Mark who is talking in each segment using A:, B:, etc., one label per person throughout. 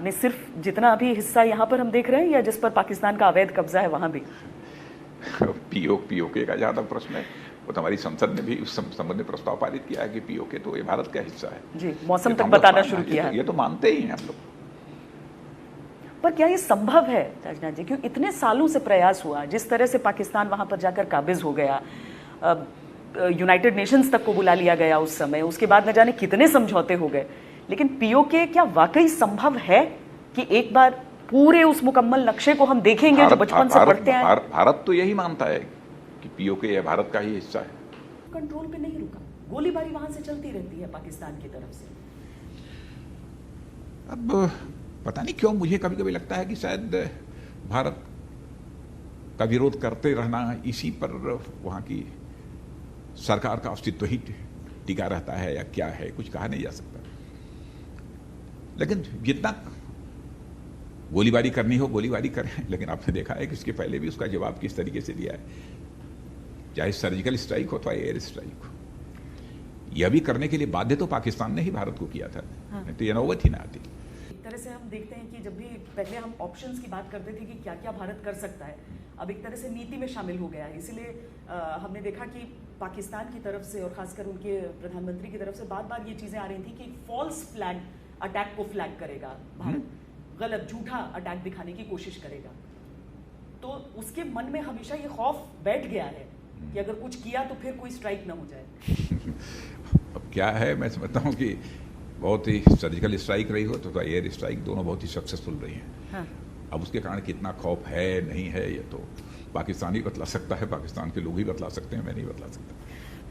A: नहीं, सिर्फ जितना अभी हिस्सा यहाँ पर हम देख रहे हैं या जिस पर पाकिस्तान का अवैध कब्जा है वहाँ भी?
B: पीओके का जहाँ तक प्रश्न है, वो तो हमारी संसद ने भी उस संबंध में प्रस्ताव पारित किया है कि पीओके तो ये भारत का हिस्सा है
A: जी, मौसम तक बताना शुरू किया है।
B: ये तो मानते ही हैं हम लोग।
A: पर क्या ये संभव है राजनाथ जी? क्योंकि इतने सालों से प्रयास हुआ, जिस तरह से पाकिस्तान वहां पर जाकर काबिज हो गया, यूनाइटेड नेशंस तक को बुला लिया गया उस समय, उसके बाद न जाने कितने समझौते हो गए, लेकिन पीओके क्या वाकई संभव है कि एक बार पूरे उस मुकम्मल नक्शे को हम देखेंगे जो बचपन से पढ़ते हैं?
B: भारत तो यही मानता है कि पीओके ये भारत का ही हिस्सा है।
A: कंट्रोल पे नहीं रुका, गोलीबारी वहां से चलती रहती है पाकिस्तान की तरफ से।
B: अब पता नहीं क्यों मुझे कभी कभी लगता है कि शायद भारत का विरोध करते रहना, इसी पर वहां की सरकार का अस्तित्व ही टिका रहता है या क्या है, कुछ कहा नहीं जा सकता। लेकिन जितना गोलीबारी करनी हो गोलीबारी करें, लेकिन आपने देखा है कि इसके पहले भी उसका जवाब किस तरीके से दिया है, चाहे सर्जिकल स्ट्राइक हो तो एयर स्ट्राइक हो। यह भी करने के लिए बाध्य तो पाकिस्तान ने ही भारत को किया था। हाँ। तो यह नौबत ही ना आती।
A: एक तरह से हम देखते हैं कि जब भी पहले हम ऑप्शंस की बात करते थे कि क्या क्या भारत कर सकता है, अब एक तरह से नीति में शामिल हो गया है। इसलिए हमने देखा कि पाकिस्तान की तरफ से और खासकर उनके प्रधानमंत्री की तरफ से बार बार ये चीजें आ रही थी कि फॉल्स फ्लैग अटैक को फ्लैग करेगा भारत, गलत झूठा अटैक दिखाने की कोशिश करेगा। तो उसके मन में हमेशा ये खौफ बैठ गया है कि अगर कुछ किया तो फिर कोई स्ट्राइक ना हो जाए।
B: अब क्या है, मैं समझता हूँ कि बहुत ही सर्जिकल स्ट्राइक रही हो तो एयर स्ट्राइक, दोनों बहुत ही सक्सेसफुल रही हैं। हाँ। अब उसके कारण कितना खौफ है नहीं है ये तो पाकिस्तान ही बतला सकता है, पाकिस्तान के लोग ही बतला सकते हैं, मैं नहीं बतला सकता।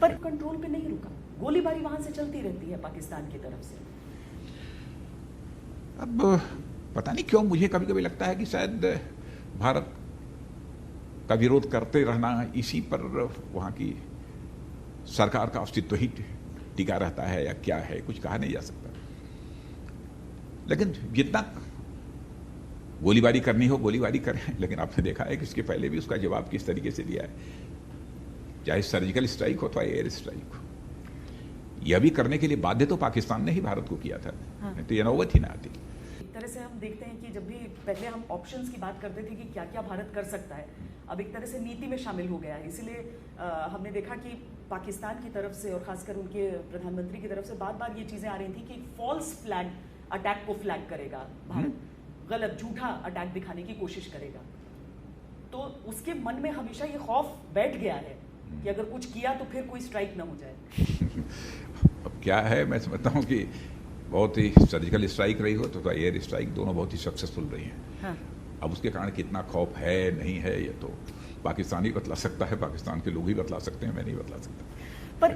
A: पर कंट्रोल पे नहीं रुका, गोलीबारी वहां से चलती रहती है पाकिस्तान की तरफ से।
B: अब पता नहीं क्यों मुझे कभी कभी लगता है कि शायद भारत का विरोध करते रहना, इसी पर वहां की सरकार का अस्तित्व ही टिका रहता है या क्या है, कुछ कहा नहीं जा सकता। लेकिन जितना गोलीबारी करनी हो गोलीबारी करें, लेकिन आपने देखा है कि इसके पहले भी उसका जवाब किस तरीके से दिया है, चाहे सर्जिकल स्ट्राइक हो तो एयर स्ट्राइक हो। यह भी करने के लिए बाध्य तो पाकिस्तान ने ही भारत को किया था। हाँ। तो यह नौबत ही ना आती।
A: एक तरह से हम देखते हैं कि जब भी पहले हम ऑप्शंस की बात करते थे कि क्या क्या भारत कर सकता है, अब एक तरह से नीति में शामिल हो गया है। इसलिए हमने देखा कि पाकिस्तान की तरफ से और खासकर उनके प्रधानमंत्री की तरफ से बार बार ये चीजें आ रही थी कि फॉल्स फ्लैग अटैक को फ्लैग करेगा भारत, गलत झूठा अटैक दिखाने की कोशिश करेगा। तो उसके मन में हमेशा ये खौफ बैठ गया है कि अगर कुछ किया तो फिर कोई स्ट्राइक ना हो जाए।
B: अब क्या है, मैं समझता हूँ कि बहुत ही सर्जिकल स्ट्राइक रही हो तो एयर स्ट्राइक, दोनों बहुत ही सक्सेसफुल रही हैं। हाँ। अब उसके कारण कितना खौफ है नहीं है ये तो पाकिस्तान ही बतला सकता है, पाकिस्तान के लोग ही बतला सकते हैं, मैं नहीं बतला सकता।
A: पर